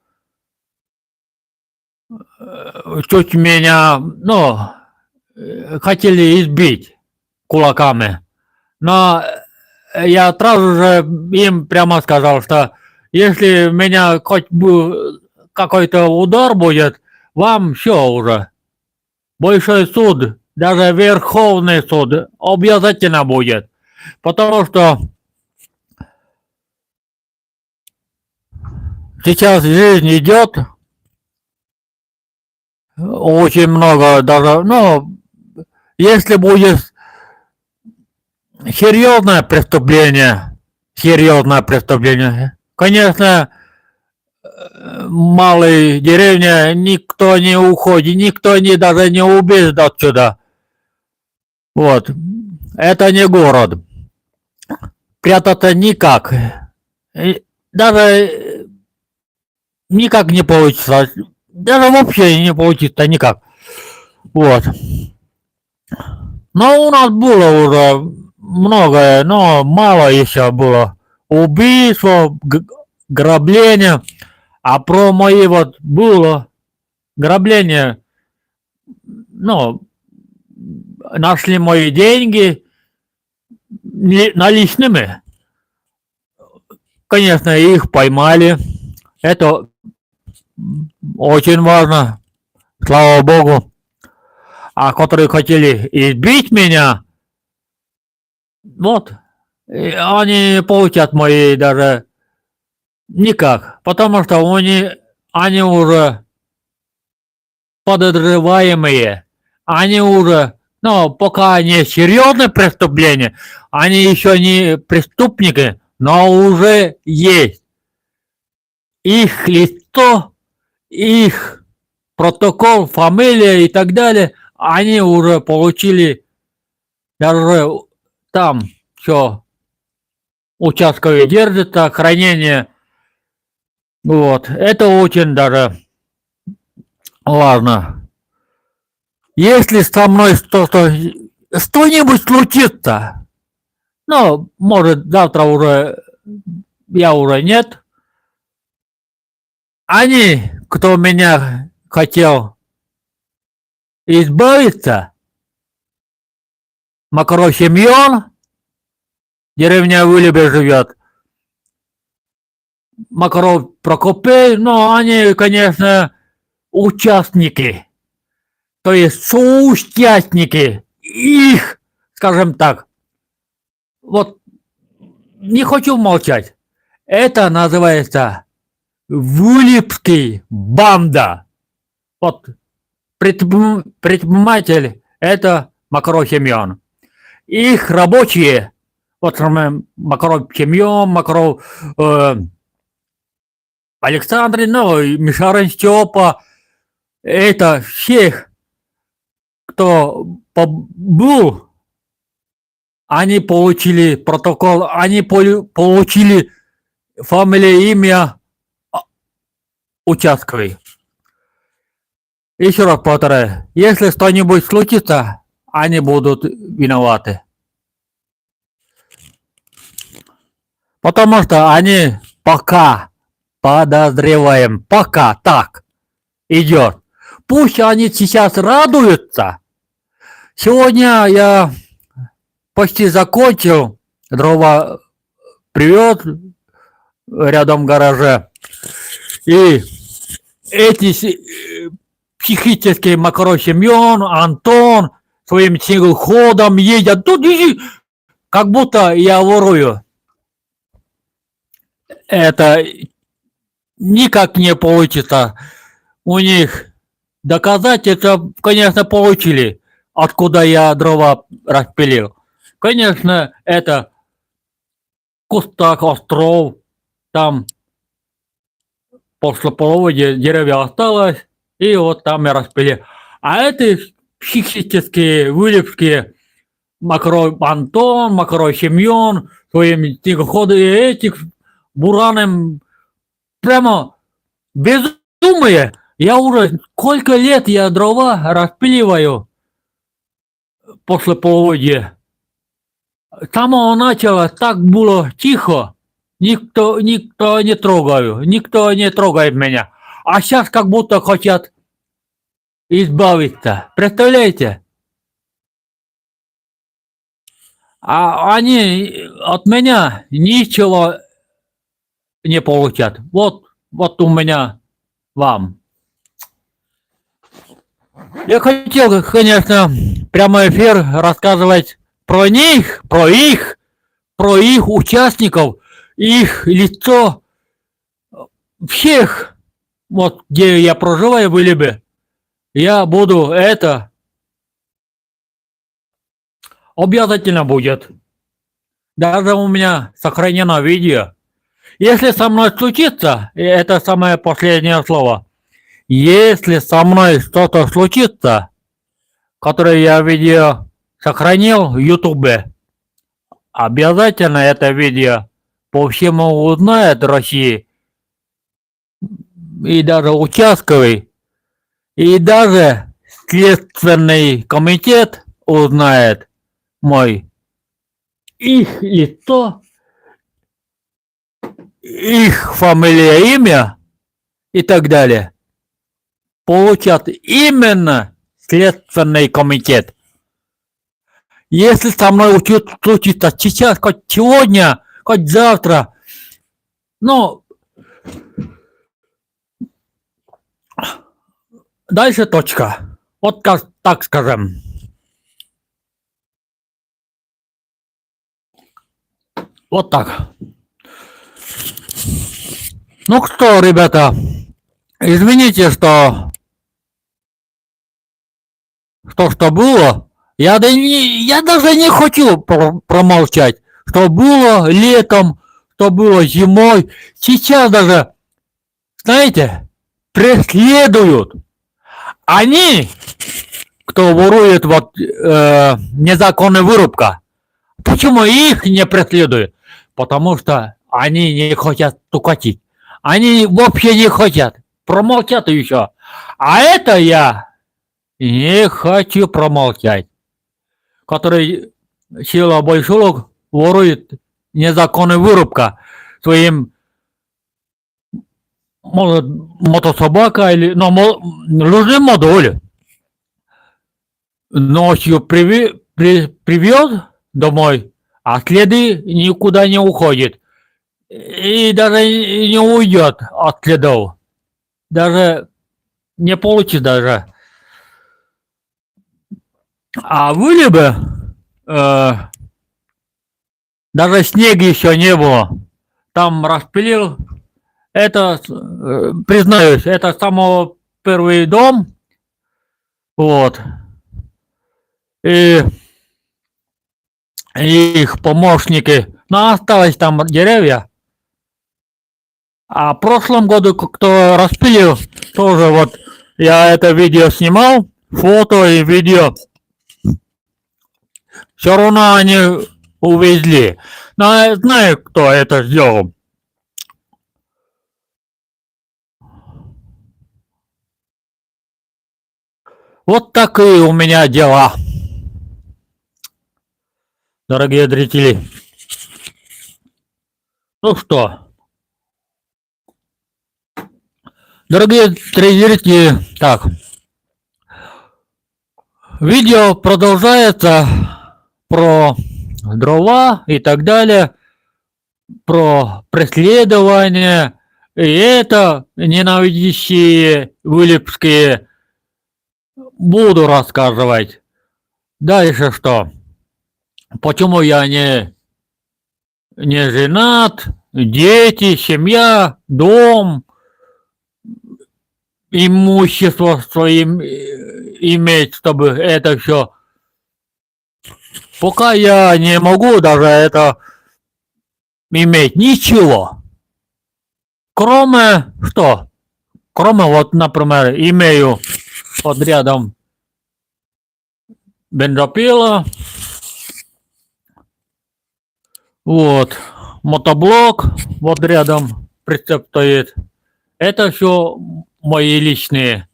Чуть меня, хотели избить кулаками. Но я сразу же им прямо сказал, что Если меня хоть бы какой-то удар будет, вам все уже. Большой суд, даже Верховный суд обязательно будет. Потому что сейчас жизнь идет, очень много даже, ну, если будет серьезное преступление, конечно, малой деревне никто не уходит, никто не, даже не убежит отсюда. Вот. Это не город. Прятаться никак. Даже никак не получится. Даже вообще не получится никак. Вот. Но у нас было уже многое, но мало еще было. Убийство, грабление. А про мои вот было грабление. Ну, нашли мои деньги наличными. Конечно, их поймали. Это очень важно. Слава богу. А которые хотели избить меня, вот, они не получат мои даже никак. Потому что они уже подозреваемые. Они уже, ну, пока не серьезное преступление, они еще не преступники, но уже есть. Их лицо, их протокол, фамилия и так далее, они уже получили даже там все участковые держится, хранение. Вот. Это очень даже важно. Если со мной что-нибудь случится, ну, может, завтра уже я уже нет. Они, кто меня хотел избавиться, Макаров Семен, деревня Вылебе живет, Макаров Прокопей, но они, конечно, участники, то есть соучастники их, скажем так. Вот не хочу молчать. Это называется Вылебский банда. Вот предприниматель это Макаров Семен. Их рабочие, вот Макаров Семен, Макаров Александр, ну, Мишарин Степа, это всех, кто был, они получили протокол, они получили фамилию, имя участковый. Еще раз повторяю, если что-нибудь случится, они будут виноваты. Потому что они пока подозреваем, пока так идет. Пусть они сейчас радуются. Сегодня я почти закончил, дрова привез рядом в гараже. И эти психические Макаров Семен, Антон своим снегоходом едят. Тут как будто я ворую. Это никак не получится. У них доказательства, конечно, получили, откуда я дрова распилил. Конечно, это кустак, остров, там после половодья деревья осталось, и вот там я распилил. А это психические, вылепские Макаров Антон, Макаров Семен, своими снегоходами, этих бураном, прямо безумие. Я уже сколько лет я дрова распиливаю после половодья. С самого начала так было тихо. Никто не трогает, никто не трогает меня. А сейчас как будто хотят избавиться. Представляете? А они от меня ничего не получат. Вот у меня вам. Я хотел, конечно, прямой эфир рассказывать про них, про их участников, их лицо, всех, вот где я проживаю в Илибе. Я буду это обязательно будет. Даже у меня сохранено видео. Если со мной случится, и это самое последнее слово, если со мной что-то случится, которое я видео сохранил в Ютубе, обязательно это видео по всему узнает России, и даже участковый, и даже Следственный комитет узнает мой их лицо, их фамилия, имя и так далее. Получат именно Следственный комитет. Если со мной случится сейчас, хоть сегодня, хоть завтра, ну, дальше точка. Вот так скажем. Вот так. Ну что, ребята, извините, что было. Я даже не хочу промолчать, что было летом, что было зимой. Сейчас даже, знаете, преследуют. Они, кто ворует незаконная вырубка, почему их не преследуют? Потому что они не хотят тукатить. Они вообще не хотят. Промолчат еще. А это я не хочу промолчать. Который сила большого ворует незаконная вырубка своим, может, мотособака или, но нужны модули. Ночью привез домой, а следы никуда не уходят. И даже не уйдет от следов. Даже не получится даже. А были бы, даже снега еще не было. Там распилил. Это, признаюсь, это самый первый дом. Вот. И их помощники. Но осталось там деревья. А в прошлом году, кто распилил, тоже вот я это видео снимал, фото и видео. Все равно они увезли. Но я знаю, кто это сделал. Вот такие у меня дела, дорогие зрители. Ну что, дорогие зрители, так, видео продолжается про дрова и так далее, про преследование, и это ненавидящие вылепские буду рассказывать. Дальше что? Почему я не женат, дети, семья, дом, имущество своим иметь, чтобы это все. Пока я не могу даже это иметь ничего. Кроме что? Кроме вот, например, имею под рядом бензопила, вот, мотоблок, вот рядом прицеп стоит. Это все мои личные.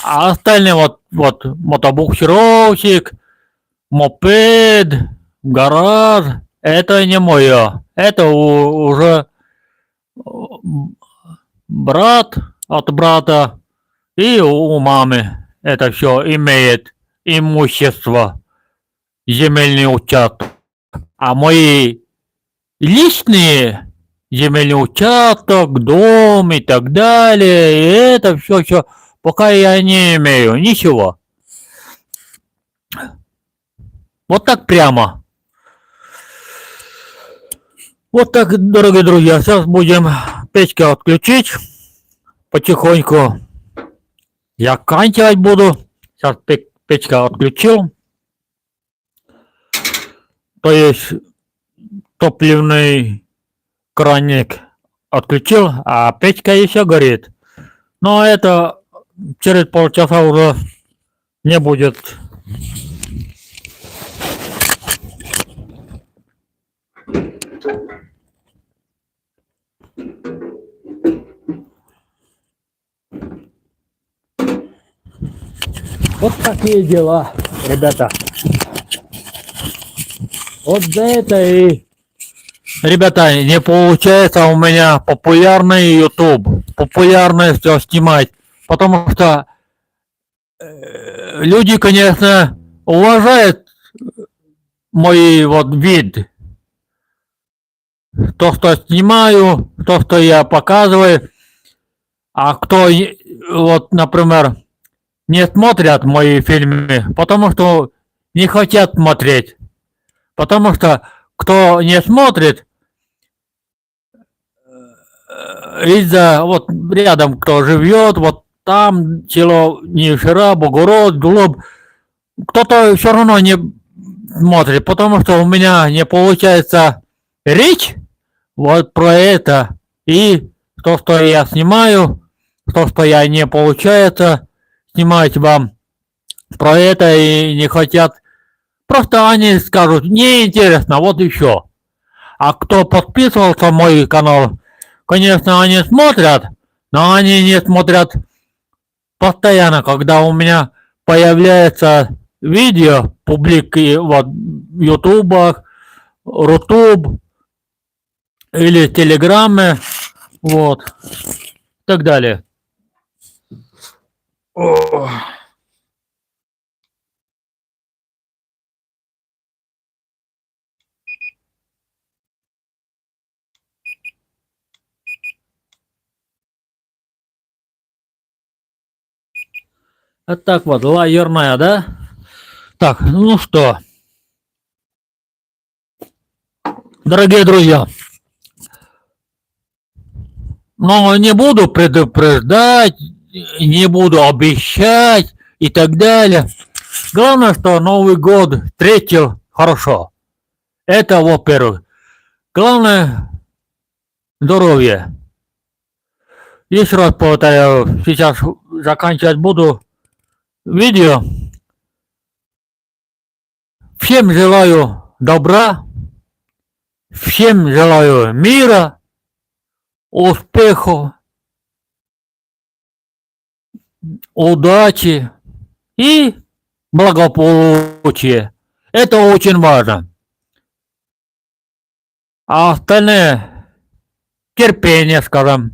А остальные вот мотобуксировщик, мопед, гараж, это не мое. Это уже брат от брата и у мамы. Это все имеет имущество, земельный участок. А мои личные земельный участок, дом и так далее. И это все, пока я не имею ничего. Вот так прямо. Вот так, дорогие друзья, сейчас будем печку отключить. Потихоньку заканчивать буду. Сейчас печка отключил. То есть топливный краник отключил, а печка еще горит. Но это через полчаса уже не будет. Вот такие дела, ребята. Вот за это и... Ребята, не получается у меня популярный YouTube. Популярно все снимать. Потому что люди, конечно, уважают мой вот вид. То, что снимаю, то, что я показываю. А кто, вот, например, не смотрят мои фильмы, потому что не хотят смотреть. Потому что кто не смотрит, из-за вот рядом кто живет, вот там село Нишера, Богород, Дулоб, кто-то все равно не смотрит, потому что у меня не получается речь вот про это. И то, что я снимаю, то, что я не получается снимать вам про это и не хотят. Просто они скажут, неинтересно, вот и все. А кто подписывался на мой канал, конечно, они смотрят, но они не смотрят постоянно, когда у меня появляется видео публики вот в ютубах, рутуб или телеграме, вот, и так далее. Ох. Вот так вот, лагерная, да? Так, ну что, дорогие друзья, но не буду предупреждать, не буду обещать и так далее. Главное, что Новый год встретил хорошо. Это во-первых. Главное здоровье. Еще раз повторяю, сейчас заканчивать буду видео. Всем желаю добра, всем желаю мира, успехов, удачи и благополучия. Это очень важно. А остальное терпение, скажем.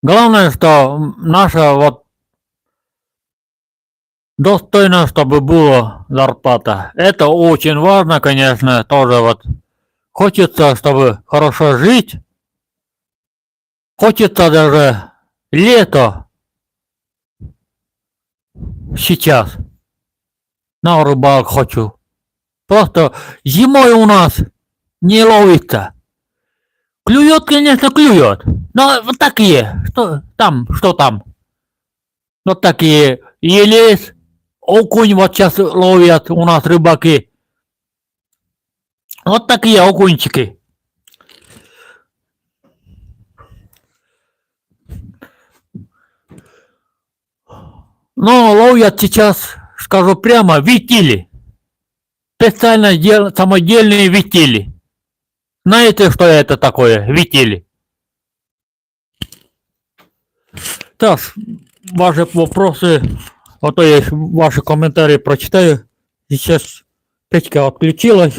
Главное, что наша вот достойно, чтобы была зарплата. Это очень важно, конечно, тоже вот. Хочется, чтобы хорошо жить. Хочется даже лето сейчас. На рыбалку хочу. Просто зимой у нас не ловится. Клюет, конечно, клюет. Но вот такие. Что там? Вот такие. Елесь, окунь вот сейчас ловят у нас рыбаки. Вот такие окунчики. Но ловят сейчас, скажу прямо, витили. Специально самодельные витили. Знаете, что это такое? Витили. Так, ваши вопросы, а то я ваши комментарии прочитаю. Сейчас печка отключилась.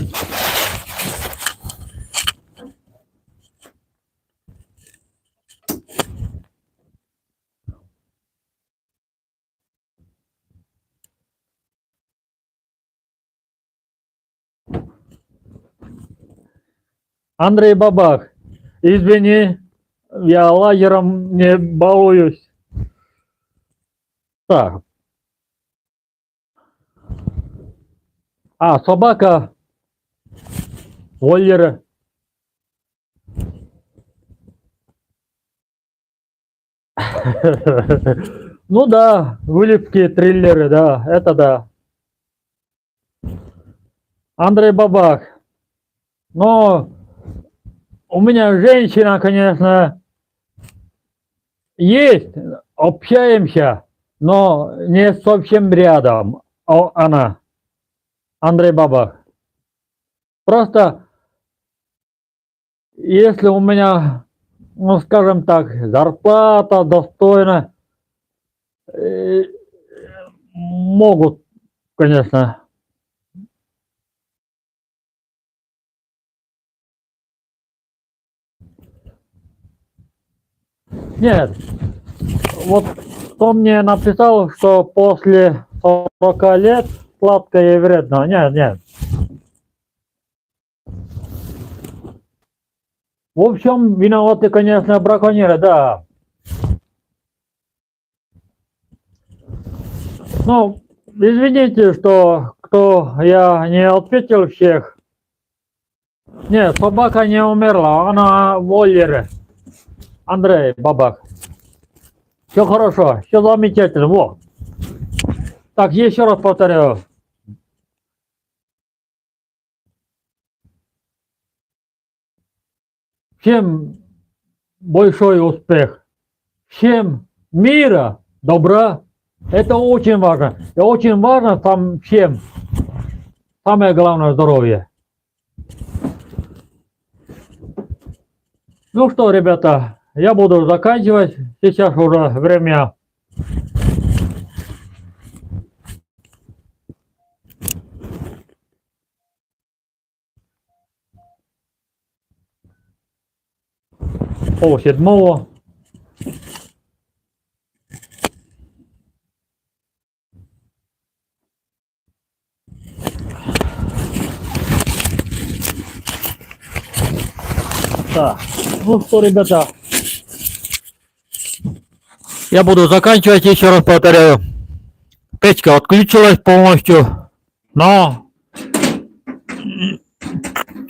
Андрей Бабак, извини, я лагером не балуюсь. Так. А, собака Вольер. Ну да, вылипкие триллеры, да, это да. Андрей Бабак. Но у меня женщина, конечно, есть, общаемся, но не совсем рядом. Она, Андрей Бабак. Просто если у меня, ну скажем так, зарплата достойна, э, могут, конечно. Нет, вот кто мне написал, что после 40 лет сладкое и вредно. Нет, нет. В общем, виноваты, конечно, браконьеры, да. Ну, извините, что кто я не ответил всех. Нет, собака не умерла, она в вольере. Андрей Бабак. Все хорошо, все замечательно. Вот. Так, еще раз повторяю. Всем большой успех. Всем мира, добра. Это очень важно. И очень важно там всем. Самое главное здоровье. Ну что, ребята, я буду заканчивать. Сейчас уже время. Полседьмого. Так, ну что, ребята, я буду заканчивать, еще раз повторяю. Печка отключилась полностью, но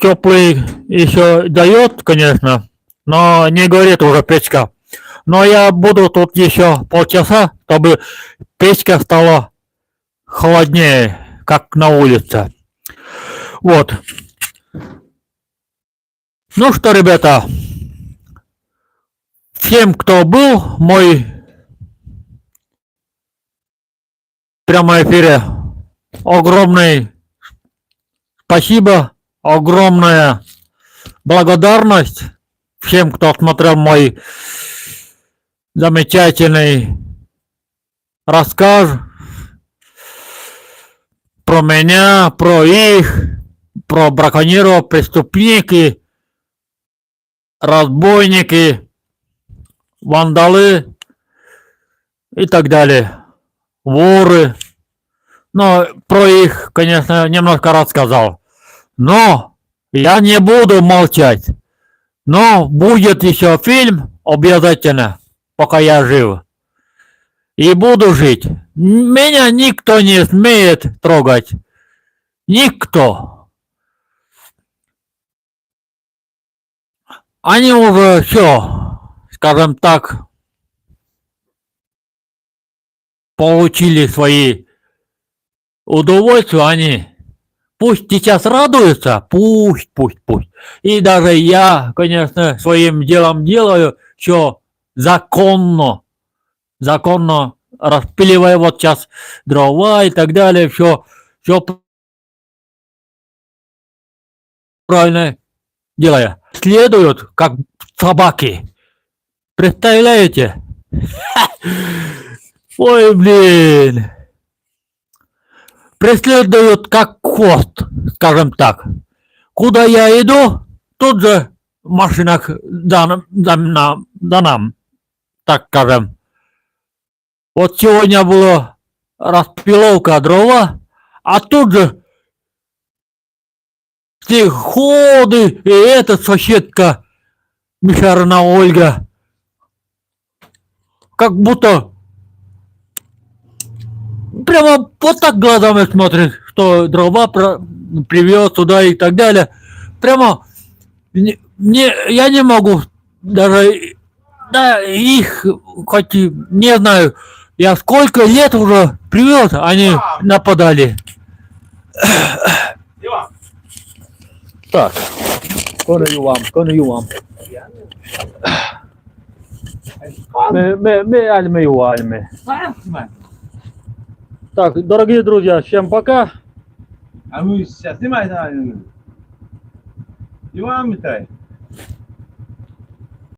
теплый еще дает, конечно, но не горит уже печка. Но я буду тут еще полчаса, чтобы печка стала холоднее, как на улице. Вот. Ну что, ребята, всем, кто был, мой прямой эфире, огромное спасибо, огромная благодарность всем, кто смотрел мой замечательный рассказ про меня, про их, про браконьеров, преступники, разбойники, вандалы и так далее, воры. Но про их, конечно, немножко рассказал. Но я не буду молчать. Но будет еще фильм обязательно, пока я жив. И буду жить. Меня никто не смеет трогать. Никто. Они уже все, скажем так, получили свои удовольствия. Они пусть сейчас радуются, пусть. И даже я, конечно, своим делом делаю, что законно распиливая вот сейчас дрова и так далее, все правильно делая. Следуют, как собаки. Представляете? Ой, блин. Преследуют как хвост, скажем так. Куда я иду, тут же в машинах за нам, так скажем. Вот сегодня была распиловка дрова, а тут же снегоходы, и эта соседка Мишарна Ольга. Как будто прямо вот так глазами смотрит, что дрова привез туда и так далее. Прямо я не могу даже, да, их хоть не знаю, я сколько лет уже привез, они нападали. Так, конаю вам. Альме. Так, дорогие друзья, всем пока. А мы сейчас снимаем. Иван Митай.